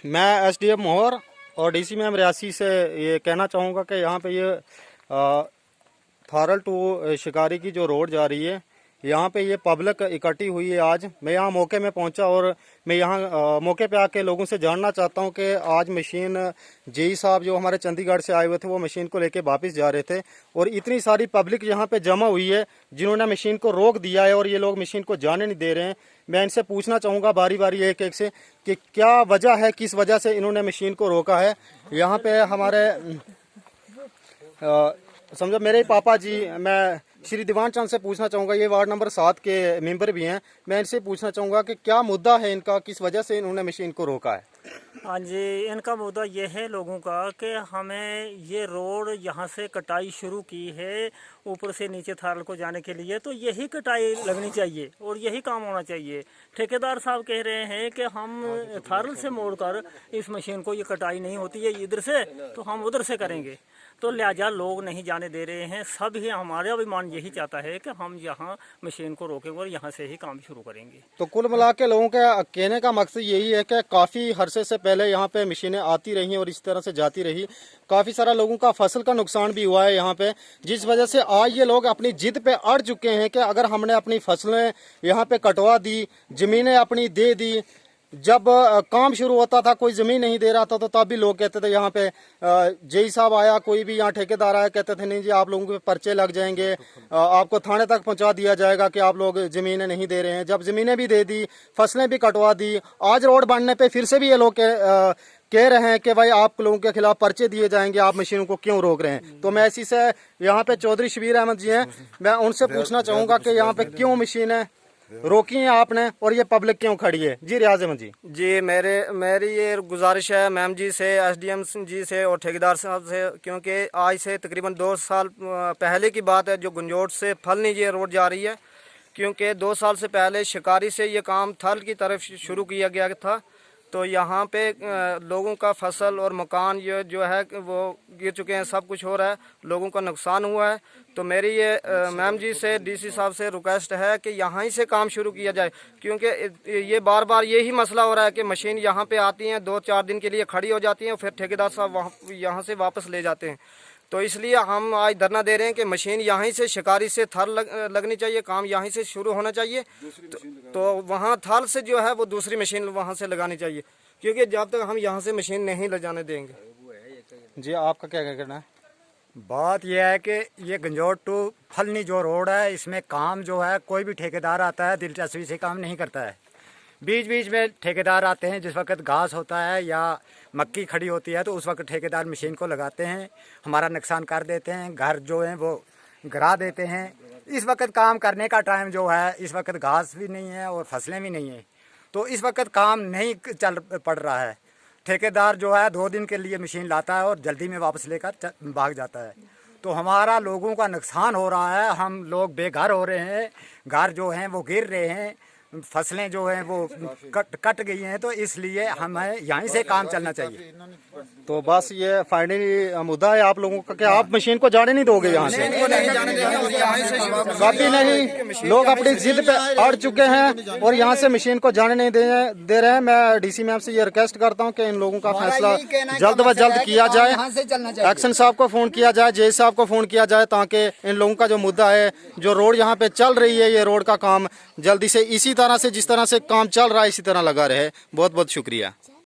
मैं एसडीएम मोहर और डीसी मैम रियासी से ये कहना चाहूँगा कि यहाँ पे ये थारल टू शिकारी की जो रोड जा रही है, यहाँ पे ये पब्लिक इकट्ठी हुई है। आज मैं यहाँ मौके में पहुँचा और मैं यहाँ मौके पे आके लोगों से जानना चाहता हूँ कि आज मशीन जेई साहब जो हमारे चंडीगढ़ से आए हुए थे वो मशीन को लेके वापस जा रहे थे और इतनी सारी पब्लिक यहाँ पे जमा हुई है जिन्होंने मशीन को रोक दिया है और ये लोग मशीन को जाने नहीं दे रहे हैं। मैं इनसे पूछना चाहूँगा बारी बारी एक एक से कि क्या वजह है, किस वजह से इन्होंने मशीन को रोका है। यहाँ पे हमारे समझो मेरे पापा जी, मैं श्री दीवान चंद से पूछना चाहूँगा, ये वार्ड नंबर 7 के मेंबर भी हैं। मैं इनसे पूछना चाहूँगा कि क्या मुद्दा है इनका, किस वजह से इन्होंने मशीन को रोका है। हाँ जी, इनका मुद्दा ये है लोगों का कि हमें ये रोड यहाँ से कटाई शुरू की है ऊपर से नीचे थारल को जाने के लिए, तो यही कटाई लगनी चाहिए और यही काम होना चाहिए। ठेकेदार साहब कह रहे हैं कि हम थारल से मोड़कर इस मशीन को, ये कटाई नहीं होती है इधर से तो हम उधर से करेंगे, तो लिहाजा लोग नहीं जाने दे रहे हैं। सब ही हमारा अभिमान यही चाहता है कि हम यहाँ मशीन को रोकेंगे और यहाँ से ही काम शुरू करेंगे। तो कुल मिला के लोगों का कहने का मकसद यही है कि काफ़ी अरसे से पहले यहाँ पे मशीनें आती रही और इस तरह से जाती रही। काफ़ी सारा लोगों का फसल का नुकसान भी हुआ है यहाँ पे, जिस वजह से आज ये लोग अपनी जिद पे अड़ चुके हैं कि अगर हमने अपनी फसलें यहाँ पे कटवा दी, ज़मीनें अपनी दे दी। जब काम शुरू होता था कोई ज़मीन नहीं दे रहा था तो तब भी लोग कहते थे, यहाँ पे जेई साहब आया, कोई भी यहाँ ठेकेदार आया, कहते थे नहीं जी आप लोगों के पर्चे लग जाएंगे, आपको थाने तक पहुँचा दिया जाएगा कि आप लोग ज़मीनें नहीं दे रहे हैं। जब ज़मीनें भी दे दी, फसलें भी कटवा दी, आज रोड बनने पे फिर से भी ये लोग कह रहे हैं कि भाई आप लोगों के खिलाफ पर्चे दिए जाएंगे, आप मशीनों को क्यों रोक रहे हैं। तो मैं इसी से यहाँ पे चौधरी शबीर अहमद जी हैं, मैं उनसे पूछना चाहूँगा कि यहाँ पे क्यों मशीनें रोकी हैं आपने और ये पब्लिक क्यों खड़ी है। जी रियाज अहमद जी। मेरी ये गुजारिश है मैम जी से, एसडीएम जी से और ठेकेदार साहब से, क्योंकि आज से तकरीबन 2 साल पहले की बात है जो गुंजोट से फलनी ये रोड जा रही है, क्योंकि 2 साल से पहले शिकारी से ये काम थल की तरफ शुरू किया गया था। तो यहाँ पे लोगों का फसल और मकान ये जो है वो गिर चुके हैं, सब कुछ हो रहा है, लोगों का नुकसान हुआ है। तो मेरी ये मैम जी से, डीसी साहब से रिक्वेस्ट है कि यहाँ ही से काम शुरू किया जाए, क्योंकि ये बार बार यही मसला हो रहा है कि मशीन यहाँ पे आती हैं, 2-4 दिन के लिए खड़ी हो जाती हैं, फिर ठेकेदार साहब यहाँ से वापस ले जाते हैं। तो इसलिए हम आज धरना दे रहे हैं कि मशीन यहीं से शिकारी से थल लगनी चाहिए, काम यहीं से शुरू होना चाहिए। तो वहाँ थल से जो है वो दूसरी मशीन वहाँ से लगानी चाहिए, क्योंकि जब तक हम यहाँ से मशीन नहीं ले जाने देंगे। जी आपका क्या कहना है। बात यह है कि ये गंजोट टू फलनी जो रोड है, इसमें काम जो है कोई भी ठेकेदार आता है दिलचस्पी से काम नहीं करता है। बीच बीच में ठेकेदार आते हैं, जिस वक्त घास होता है या मक्की खड़ी होती है तो उस वक्त ठेकेदार मशीन को लगाते हैं, हमारा नुकसान कर देते हैं, घर जो हैं वो गिरा देते हैं। इस वक्त काम करने का टाइम जो है, इस वक्त घास भी नहीं है और फसलें भी नहीं है, तो इस वक्त काम नहीं चल पड़ रहा है। ठेकेदार जो है 2 दिन के लिए मशीन लाता है और जल्दी में वापस लेकर भाग जाता है। तो हमारा लोगों का नुकसान हो रहा है, हम लोग बेघर हो रहे हैं, घर जो हैं वो गिर रहे हैं, फसलें जो हैं वो कट गई हैं, तो इसलिए हमें यहीं से काम चलना चाहिए। तो बस ये फाइनली मुद्दा है आप लोगों का कि आप मशीन को जाने नहीं दोगे यहाँ से। कभी नहीं, लोग अपनी जिद पे अड़ चुके हैं और यहाँ से मशीन को जाने नहीं दे रहे हैं। मैं डीसी मैम से ये रिक्वेस्ट करता हूँ कि इन लोगों का फैसला जल्द व जल्द किया जाए, एक्शन साहब को फोन किया जाए, जे साहब को फोन किया जाए, ताकि इन लोगों का जो मुद्दा है, जो रोड यहाँ पे चल रही है, ये रोड का काम जल्दी से इसी तरह से, जिस तरह से काम चल रहा है, इसी तरह लगा रहे। बहुत बहुत शुक्रिया।